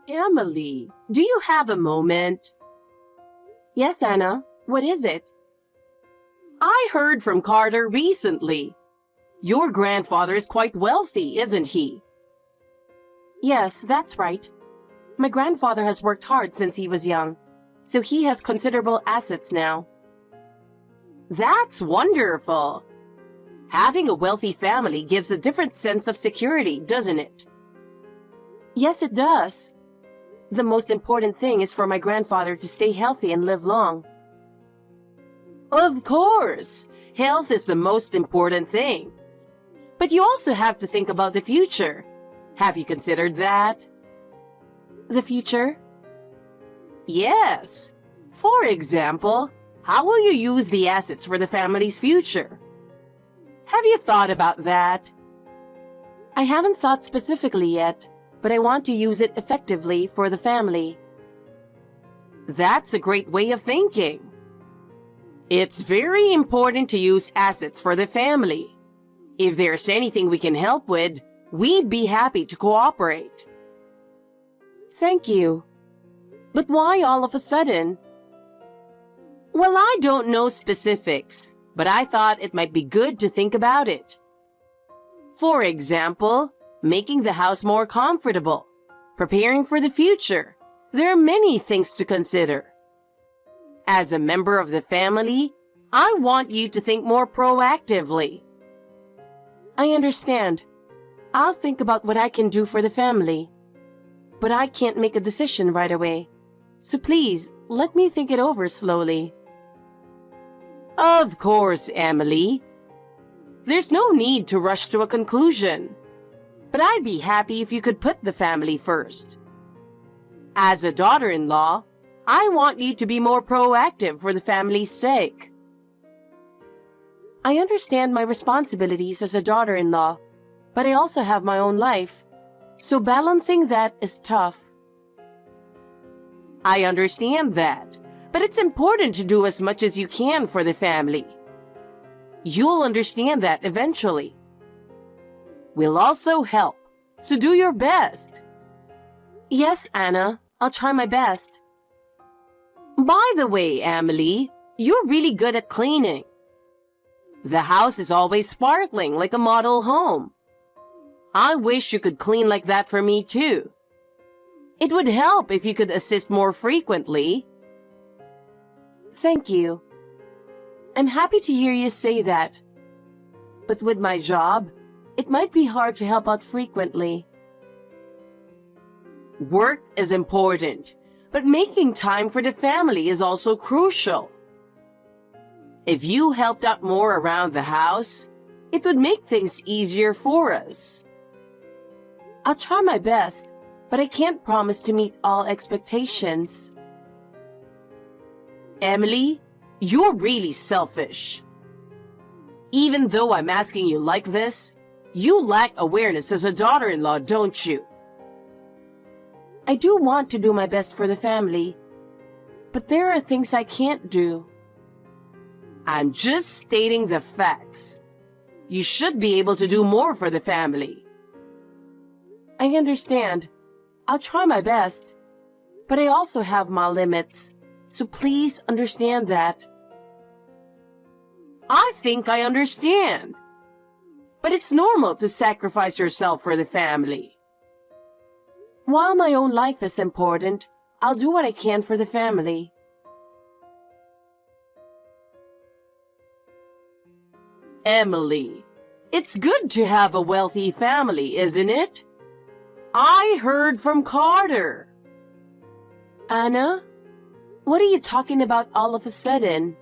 Emily, do you have a moment? Yes, Anna. What is it? I heard from Carter recently. Your grandfather is quite wealthy, isn't he? Yes, that's right. My grandfather has worked hard since he was young, so he has considerable assets now. That's wonderful. Having a wealthy family gives a different sense of security, doesn't it? Yes, it does. The most important thing is for my grandfather to stay healthy and live long. Of course, health is the most important thing. But you also have to think about the future. Have you considered that? The future? Yes. For example, how will you use the assets for the family's future? Have you thought about that? I haven't thought specifically yet, but I want to use it effectively for the family. That's a great way of thinking. It's very important to use assets for the family. If there's anything we can help with, we'd be happy to cooperate. Thank you. But why all of a sudden? Well, I don't know specifics, but I thought it might be good to think about it. For example, making the house more comfortable, preparing for the future. There are many things to consider. As a member of the family, I want you to think more proactively. I understand. I'll think about what I can do for the family. But I can't make a decision right away. So please, let me think it over slowly. Of course, Emily. There's no need to rush to a conclusion. But I'd be happy if you could put the family first. As a daughter-in-law, I want you to be more proactive for the family's sake. I understand my responsibilities as a daughter-in-law, but I also have my own life, so balancing that is tough. I understand that, but it's important to do as much as you can for the family. You'll understand that eventually. We'll also help, so do your best. Yes, Anna, I'll try my best. By the way, Emily, you're really good at cleaning. The house is always sparkling like a model home. I wish you could clean like that for me too. It would help if you could assist more frequently. Thank you. I'm happy to hear you say that. But with my job, it might be hard to help out frequently. Work is important, but making time for the family is also crucial. If you helped out more around the house, it would make things easier for us. I'll try my best, but I can't promise to meet all expectations. Emily, you're really selfish. Even though I'm asking you like this, you lack awareness as a daughter-in-law, don't you? I do want to do my best for the family, but there are things I can't do. I'm just stating the facts. You should be able to do more for the family. I understand. I'll try my best, but I also have my limits, so please understand that. I think I understand. But it's normal to sacrifice yourself for the family. While my own life is important, I'll do what I can for the family. Emily, it's good to have a wealthy family, isn't it? I heard from Carter. Anna, what are you talking about all of a sudden?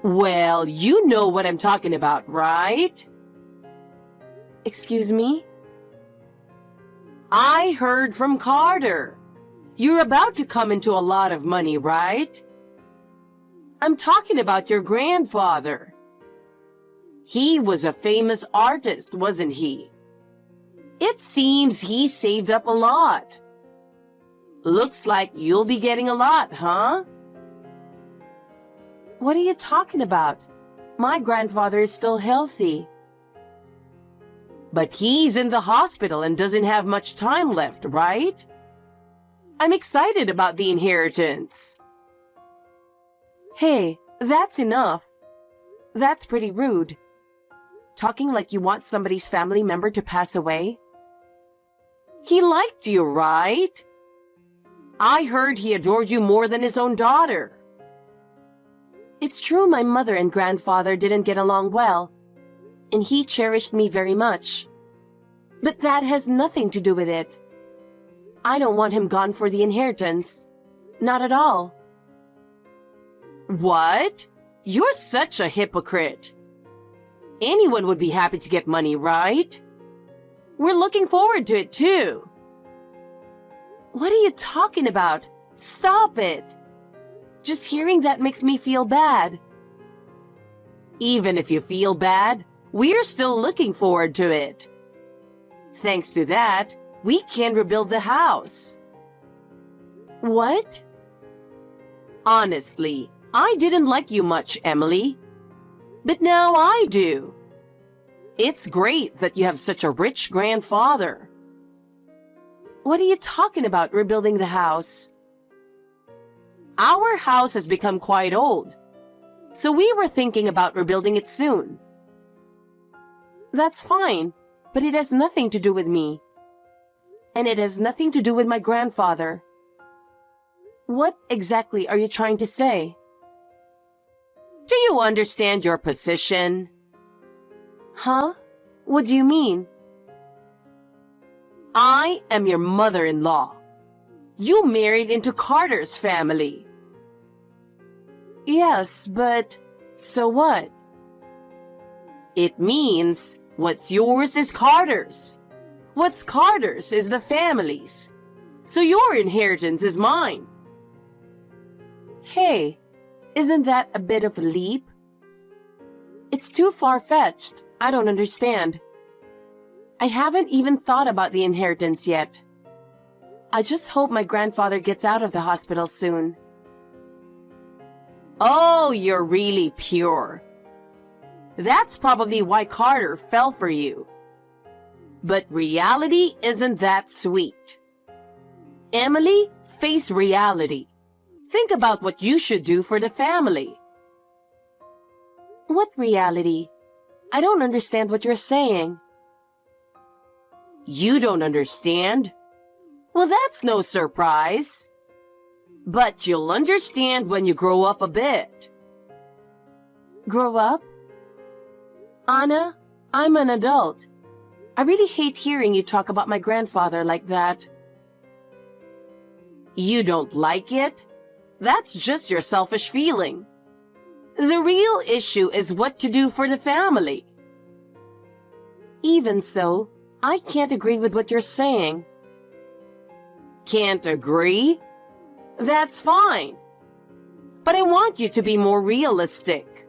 Well, you know what I'm talking about, right? Excuse me? I heard from Carter. You're about to come into a lot of money, right? I'm talking about your grandfather. He was a famous artist, wasn't he? It seems he saved up a lot. Looks like you'll be getting a lot, huh? What are you talking about? My grandfather is still healthy. But he's in the hospital and doesn't have much time left, right? I'm excited about the inheritance. Hey, that's enough. That's pretty rude. Talking like you want somebody's family member to pass away. He liked you, right? I heard he adored you more than his own daughter. It's true my mother and grandfather didn't get along well, and he cherished me very much. But that has nothing to do with it. I don't want him gone for the inheritance. Not at all. What? You're such a hypocrite. Anyone would be happy to get money, right? We're looking forward to it too. What are you talking about? Stop it. Just hearing that makes me feel bad. Even if you feel bad, we're still looking forward to it. Thanks to that, we can rebuild the house. What? Honestly, I didn't like you much, Emily. But now I do. It's great that you have such a rich grandfather. What are you talking about, rebuilding the house? Our house has become quite old, so we were thinking about rebuilding it soon. That's fine, but it has nothing to do with me. And it has nothing to do with my grandfather. What exactly are you trying to say? Do you understand your position? Huh? What do you mean? I am your mother-in-law. You married into Carter's family. Yes, but so what? It means what's yours is Carter's. What's Carter's is the family's. So your inheritance is mine. Hey, isn't that a bit of a leap? It's too far-fetched. I don't understand. I haven't even thought about the inheritance yet. I just hope my grandfather gets out of the hospital soon. Oh, you're really pure. That's probably why Carter fell for you. But reality isn't that sweet. Emily, face reality. Think about what you should do for the family. What reality? I don't understand what you're saying. You don't understand? Well, that's no surprise. But you'll understand when you grow up a bit. Grow up? Anna, I'm an adult. I really hate hearing you talk about my grandfather like that. You don't like it? That's just your selfish feeling. The real issue is what to do for the family. Even so, I can't agree with what you're saying. Can't agree? That's fine. But I want you to be more realistic.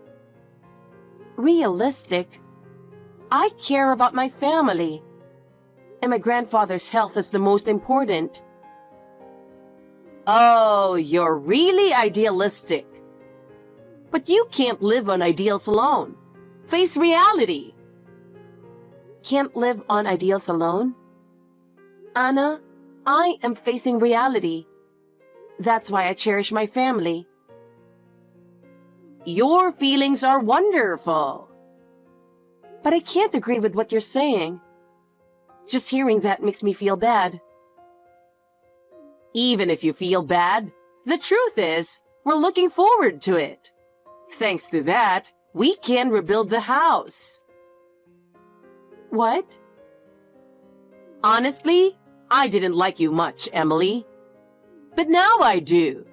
Realistic? I care about my family. And my grandfather's health is the most important. Oh, you're really idealistic. But you can't live on ideals alone. Face reality. Can't live on ideals alone? Anna, I am facing reality. That's why I cherish my family. Your feelings are wonderful. But I can't agree with what you're saying. Just hearing that makes me feel bad. Even if you feel bad, the truth is, we're looking forward to it. Thanks to that, we can rebuild the house. What? Honestly, I didn't like you much, Emily. But now I do.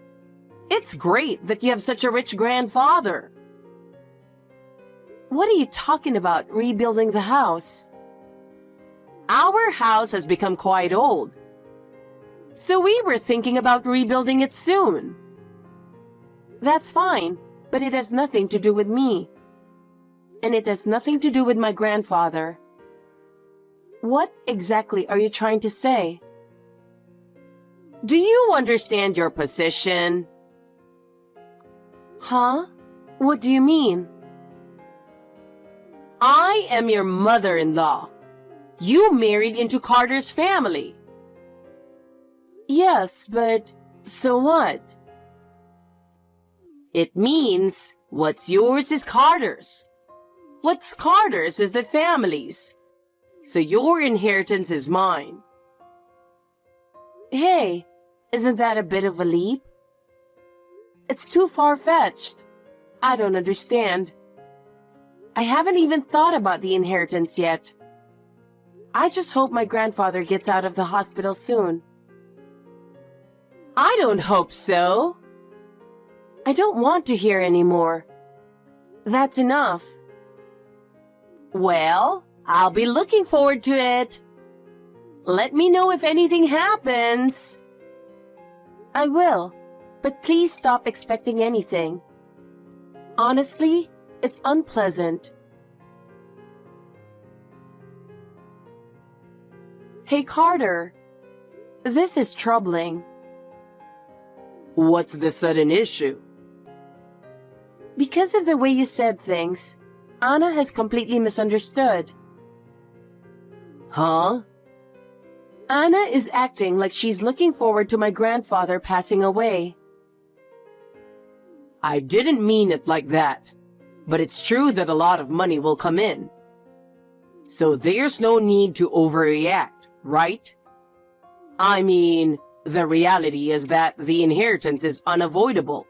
It's great that you have such a rich grandfather. What are you talking about, rebuilding the house? Our house has become quite old. So we were thinking about rebuilding it soon. That's fine, but it has nothing to do with me. And it has nothing to do with my grandfather. What exactly are you trying to say? Do you understand your position? Huh? What do you mean? I am your mother-in-law. You married into Carter's family. Yes, but so what? It means what's yours is Carter's. What's Carter's is the family's. So your inheritance is mine. Hey, isn't that a bit of a leap? It's too far-fetched. I don't understand. I haven't even thought about the inheritance yet. I just hope my grandfather gets out of the hospital soon. I don't hope so. I don't want to hear anymore. That's enough. Well, I'll be looking forward to it. Let me know if anything happens. I will, but please stop expecting anything. Honestly, it's unpleasant. Hey, Carter. This is troubling. What's the sudden issue? Because of the way you said things, Anna has completely misunderstood. Huh? Anna is acting like she's looking forward to my grandfather passing away. I didn't mean it like that, but it's true that a lot of money will come in. So there's no need to overreact, right? I mean, the reality is that the inheritance is unavoidable.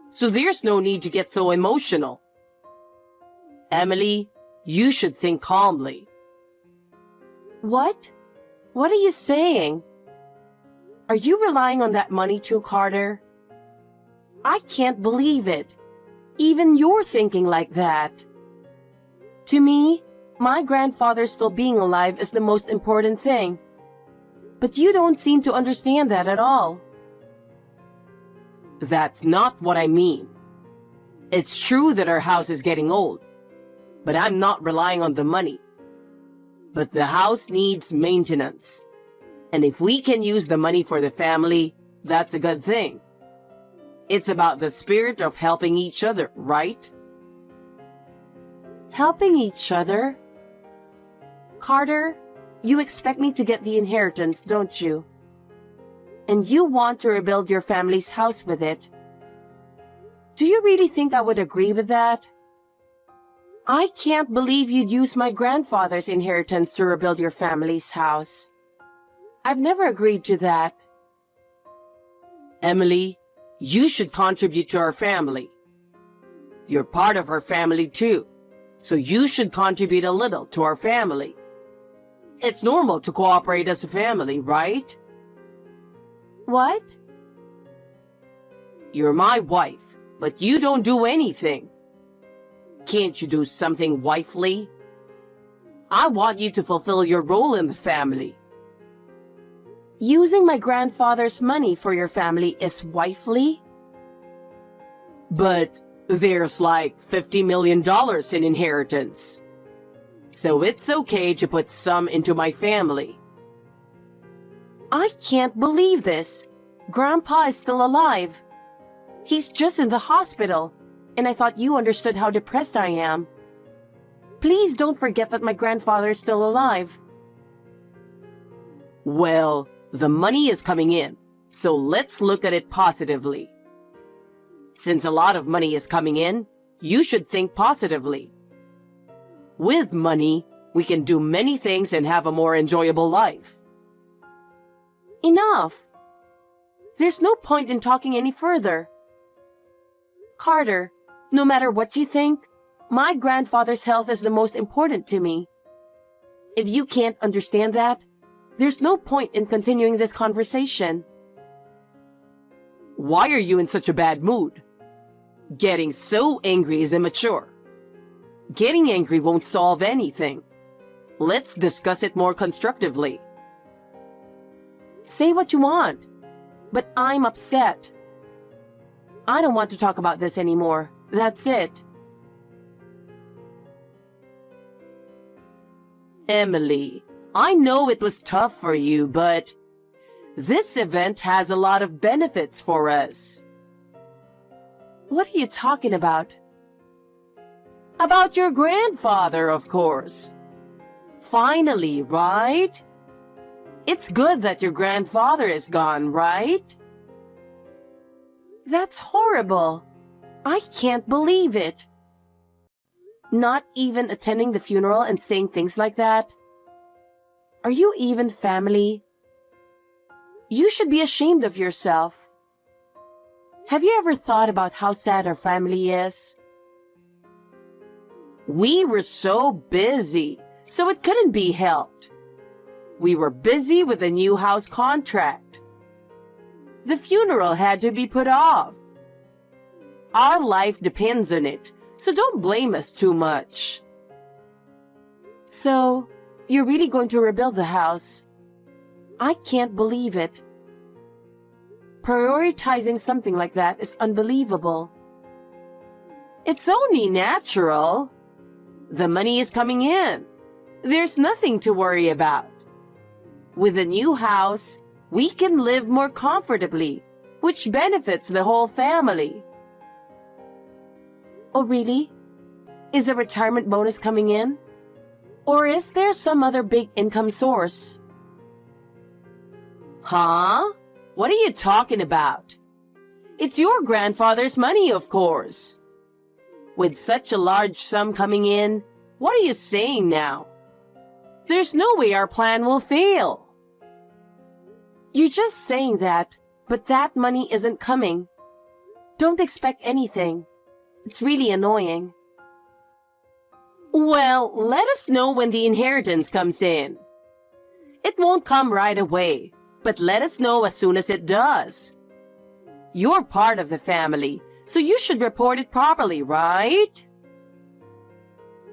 So there's no need to get so emotional. Emily, you should think calmly. What? What are you saying? Are you relying on that money too, Carter? I can't believe it. Even you're thinking like that. To me, my grandfather still being alive is the most important thing. But you don't seem to understand that at all. That's not what I mean. It's true that our house is getting old, but I'm not relying on the money. But the house needs maintenance. And if we can use the money for the family, that's a good thing. It's about the spirit of helping each other, right? Helping each other? Carter, you expect me to get the inheritance, don't you? And you want to rebuild your family's house with it. Do you really think I would agree with that? I can't believe you'd use my grandfather's inheritance to rebuild your family's house. I've never agreed to that. Emily, you should contribute to our family. You're part of our family too, so you should contribute a little to our family. It's normal to cooperate as a family, right? What? You're my wife, but you don't do anything. Can't you do something wifely? I want you to fulfill your role in the family. Using my grandfather's money for your family is wifely? But there's like $50 million in inheritance. So it's okay to put some into my family. I can't believe this. Grandpa is still alive. He's just in the hospital, and I thought you understood how depressed I am. Please don't forget that my grandfather is still alive. Well, the money is coming in, so let's look at it positively. Since a lot of money is coming in, you should think positively. With money, we can do many things and have a more enjoyable life. Enough. There's no point in talking any further. Carter, no matter what you think, my grandfather's health is the most important to me. If you can't understand that, there's no point in continuing this conversation. Why are you in such a bad mood? Getting so angry is immature. Getting angry won't solve anything. Let's discuss it more constructively. Say what you want, but I'm upset. I don't want to talk about this anymore. That's it. Emily, I know it was tough for you, but this event has a lot of benefits for us. What are you talking about? About your grandfather, of course. Finally, right? It's good that your grandfather is gone, right? That's horrible. I can't believe it. Not even attending the funeral and saying things like that? Are you even family? You should be ashamed of yourself. Have you ever thought about how sad our family is? We were so busy, so it couldn't be helped. We were busy with a new house contract. The funeral had to be put off. Our life depends on it, so don't blame us too much. So, you're really going to rebuild the house? I can't believe it. Prioritizing something like that is unbelievable. It's only natural. The money is coming in. There's nothing to worry about. With a new house, we can live more comfortably, which benefits the whole family. Oh, really? Is a retirement bonus coming in? Or is there some other big income source? Huh? What are you talking about? It's your grandfather's money, of course. With such a large sum coming in, what are you saying now? There's no way our plan will fail. You're just saying that, but that money isn't coming. Don't expect anything. It's really annoying. Well, let us know when the inheritance comes in. It won't come right away, but let us know as soon as it does. You're part of the family, so you should report it properly, right?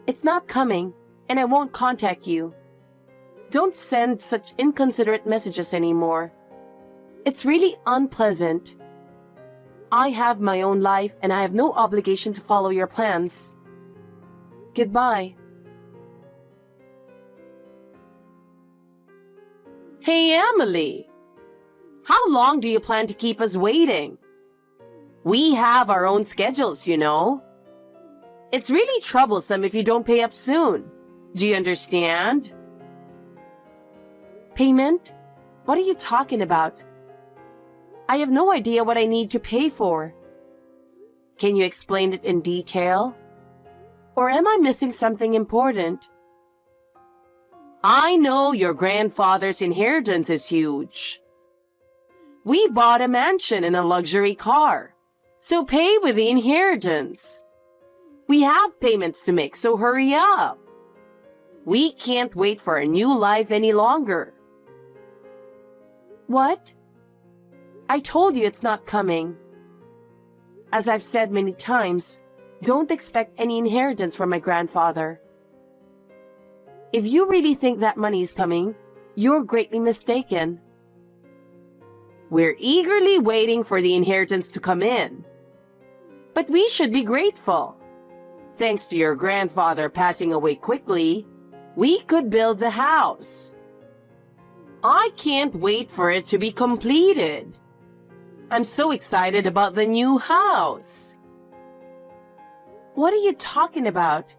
It's not coming, and I won't contact you. Don't send such inconsiderate messages anymore. It's really unpleasant. I have my own life, and I have no obligation to follow your plans. Goodbye. Hey, Emily. How long do you plan to keep us waiting? We have our own schedules, you know. It's really troublesome if you don't pay up soon. Do you understand? Payment? What are you talking about? I have no idea what I need to pay for. Can you explain it in detail? Or am I missing something important? I know your grandfather's inheritance is huge. We bought a mansion and a luxury car, so pay with the inheritance. We have payments to make, so hurry up. We can't wait for a new life any longer. What? I told you it's not coming. As I've said many times, don't expect any inheritance from my grandfather. If you really think that money is coming, you're greatly mistaken. We're eagerly waiting for the inheritance to come in. But we should be grateful. Thanks to your grandfather passing away quickly, we could build the house. I can't wait for it to be completed. I'm so excited about the new house. What are you talking about?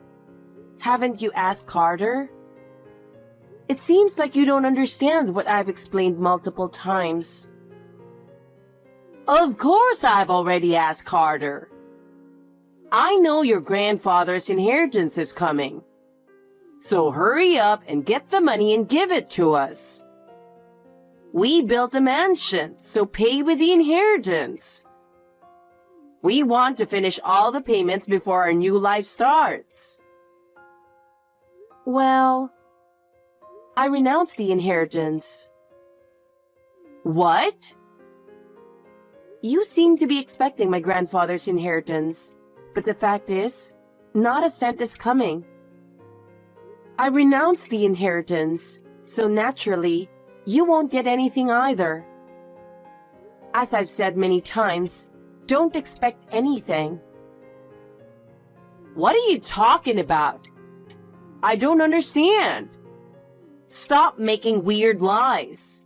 Haven't you asked Carter? It seems like you don't understand what I've explained multiple times. Of course I've already asked Carter. I know your grandfather's inheritance is coming. So hurry up and get the money and give it to us. We built a mansion, so pay with the inheritance. We want to finish all the payments before our new life starts. Well, I renounce the inheritance. What? You seem to be expecting my grandfather's inheritance, but the fact is, not a cent is coming. I renounce the inheritance, so naturally, you won't get anything either. As I've said many times, don't expect anything. What are you talking about? I don't understand. Stop making weird lies.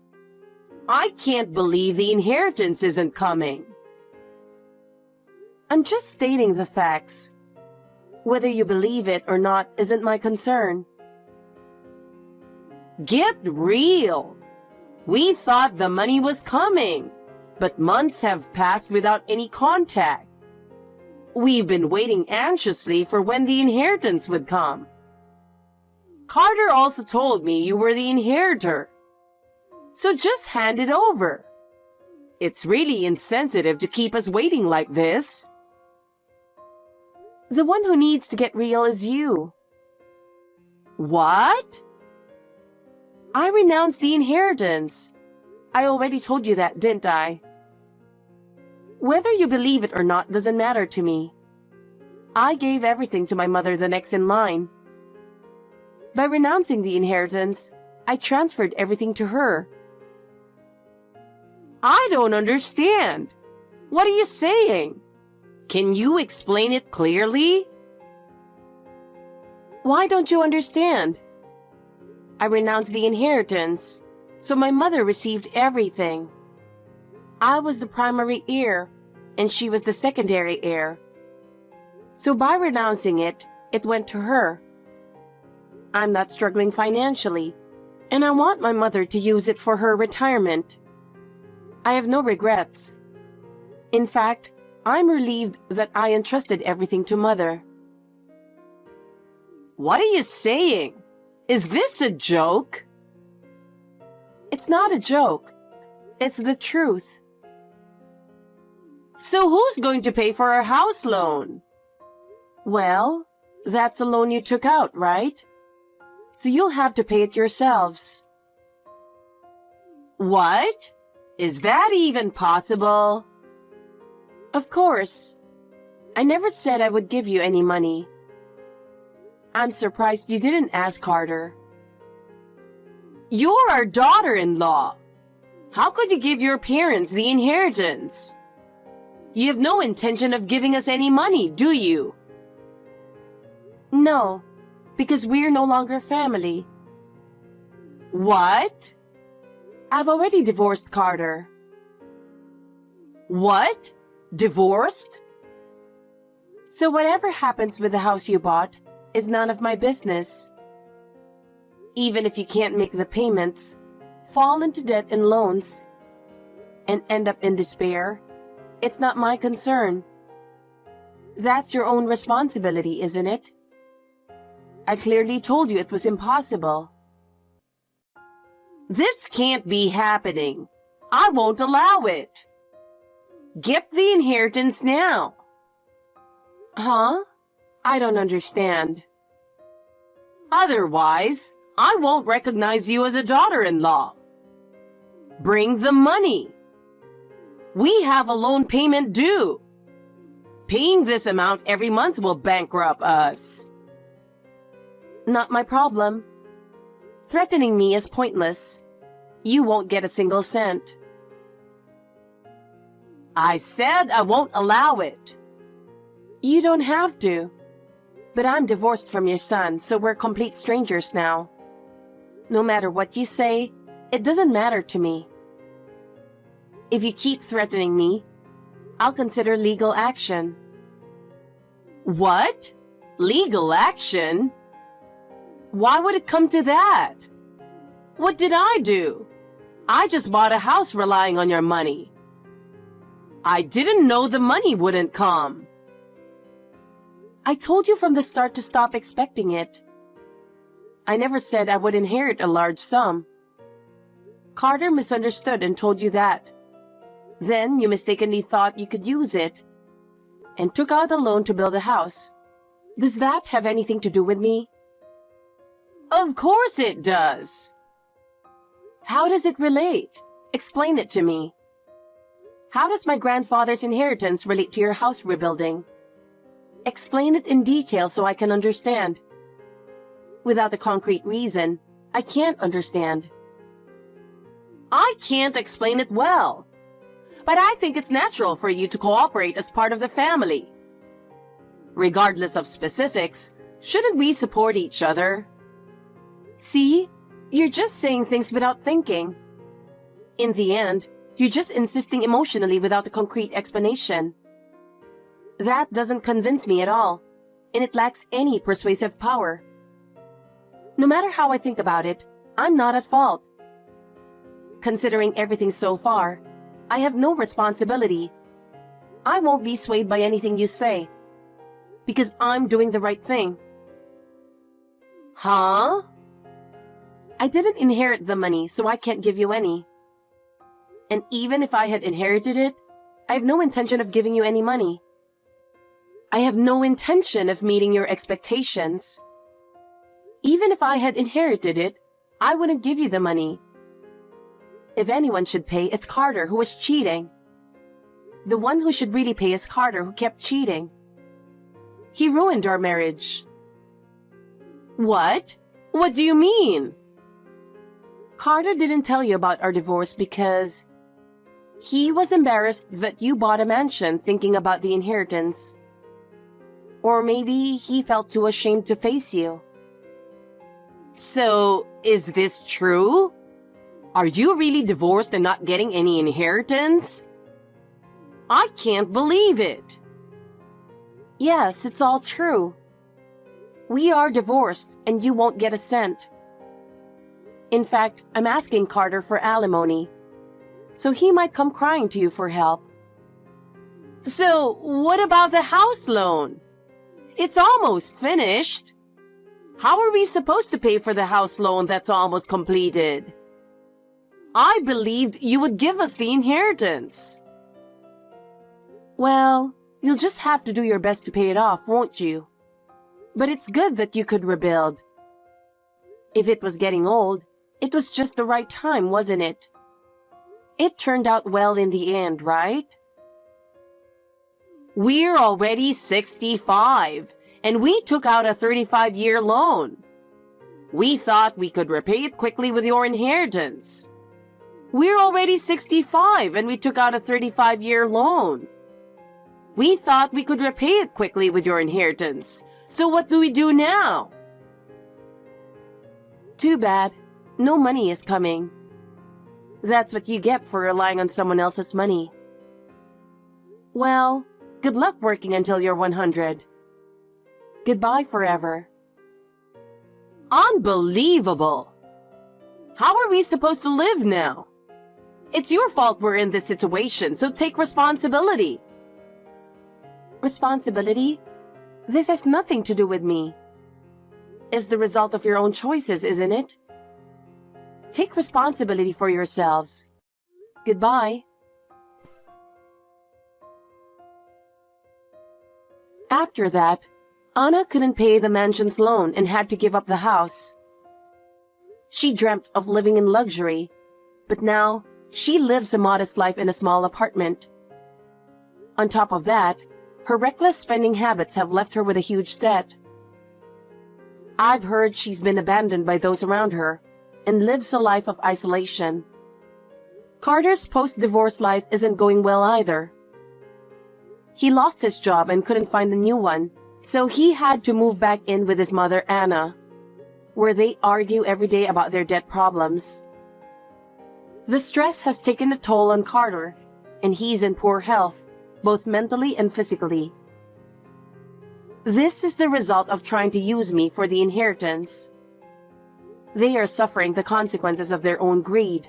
I can't believe the inheritance isn't coming. I'm just stating the facts. Whether you believe it or not isn't my concern. Get real. We thought the money was coming, but months have passed without any contact. We've been waiting anxiously for when the inheritance would come. Carter also told me you were the inheritor. So just hand it over. It's really insensitive to keep us waiting like this. The one who needs to get real is you. What? I renounced the inheritance. I already told you that, didn't I? Whether you believe it or not doesn't matter to me. I gave everything to my mother, the next in line. By renouncing the inheritance, I transferred everything to her. I don't understand. What are you saying? Can you explain it clearly? Why don't you understand? I renounced the inheritance, so my mother received everything. I was the primary heir, and she was the secondary heir. So by renouncing it, it went to her. I'm not struggling financially, and I want my mother to use it for her retirement. I have no regrets. In fact, I'm relieved that I entrusted everything to Mother. What are you saying? Is this a joke? It's not a joke. It's the truth. So who's going to pay for our house loan? Well, that's a loan you took out, right? So you'll have to pay it yourselves. What? Is that even possible? Of course. I never said I would give you any money. I'm surprised you didn't ask Carter. You're our daughter-in-law. How could you give your parents the inheritance? You have no intention of giving us any money, do you? No, because we're no longer family. What? I've already divorced Carter. What? Divorced? So whatever happens with the house you bought is none of my business. Even if you can't make the payments, fall into debt and loans, and end up in despair, it's not my concern. That's your own responsibility, isn't it? I clearly told you it was impossible. This can't be happening. I won't allow it. Get the inheritance now. Huh? I don't understand. Otherwise, I won't recognize you as a daughter-in-law. Bring the money. We have a loan payment due. Paying this amount every month will bankrupt us. Not my problem. Threatening me is pointless. You won't get a single cent. I said I won't allow it. You don't have to. But I'm divorced from your son, so we're complete strangers now. No matter what you say, it doesn't matter to me. If you keep threatening me, I'll consider legal action. What? Legal action? Why would it come to that? What did I do? I just bought a house relying on your money. I didn't know the money wouldn't come. I told you from the start to stop expecting it. I never said I would inherit a large sum. Carter misunderstood and told you that. Then you mistakenly thought you could use it and took out a loan to build a house. Does that have anything to do with me? Of course it does. How does it relate? Explain it to me. How does my grandfather's inheritance relate to your house rebuilding? Explain it in detail so I can understand. Without a concrete reason, I can't understand. I can't explain it well, but I think it's natural for you to cooperate as part of the family. Regardless of specifics, shouldn't we support each other? See? You're just saying things without thinking. In the end, you're just insisting emotionally without a concrete explanation. That doesn't convince me at all, and it lacks any persuasive power. No matter how I think about it, I'm not at fault. Considering everything so far, I have no responsibility. I won't be swayed by anything you say, because I'm doing the right thing. Huh? I didn't inherit the money, so I can't give you any. And even if I had inherited it, I have no intention of giving you any money. I have no intention of meeting your expectations. Even if I had inherited it, I wouldn't give you the money. If anyone should pay, it's Carter, who was cheating. The one who should really pay is Carter, who kept cheating. He ruined our marriage. What? What do you mean? Carter didn't tell you about our divorce because he was embarrassed that you bought a mansion thinking about the inheritance. Or maybe he felt too ashamed to face you. So, is this true? Are you really divorced and not getting any inheritance? I can't believe it. Yes, it's all true. We are divorced, and you won't get a cent. In fact, I'm asking Carter for alimony, so he might come crying to you for help. So, what about the house loan? It's almost finished. How are we supposed to pay for the house loan that's almost completed? I believed you would give us the inheritance. Well, you'll just have to do your best to pay it off, won't you? But it's good that you could rebuild. If it was getting old, it was just the right time, wasn't it? It turned out well in the end, right? We're already 65, and we took out a 35-year loan. We thought we could repay it quickly with your inheritance. We're already 65, and we took out a 35-year loan. We thought we could repay it quickly with your inheritance. So what do we do now? Too bad. No money is coming. That's what you get for relying on someone else's money. Well, good luck working until you're 100. Goodbye forever. Unbelievable! How are we supposed to live now? It's your fault we're in this situation, so take responsibility. Responsibility? This has nothing to do with me. It's the result of your own choices, isn't it? Take responsibility for yourselves. Goodbye. After that, Anna couldn't pay the mansion's loan and had to give up the house. She dreamt of living in luxury, but now she lives a modest life in a small apartment. On top of that, her reckless spending habits have left her with a huge debt. I've heard she's been abandoned by those around her and lives a life of isolation. Carter's post-divorce life isn't going well either. He lost his job and couldn't find a new one, so he had to move back in with his mother, Anna, where they argue every day about their debt problems. The stress has taken a toll on Carter, and he's in poor health, both mentally and physically. This is the result of trying to use me for the inheritance. They are suffering the consequences of their own greed.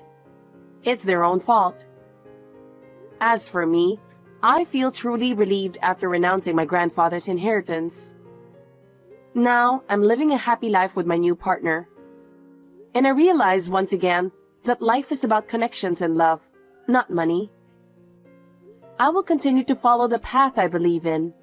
It's their own fault. As for me, I feel truly relieved after renouncing my grandfather's inheritance. Now, I'm living a happy life with my new partner. And I realize once again that life is about connections and love, not money. I will continue to follow the path I believe in,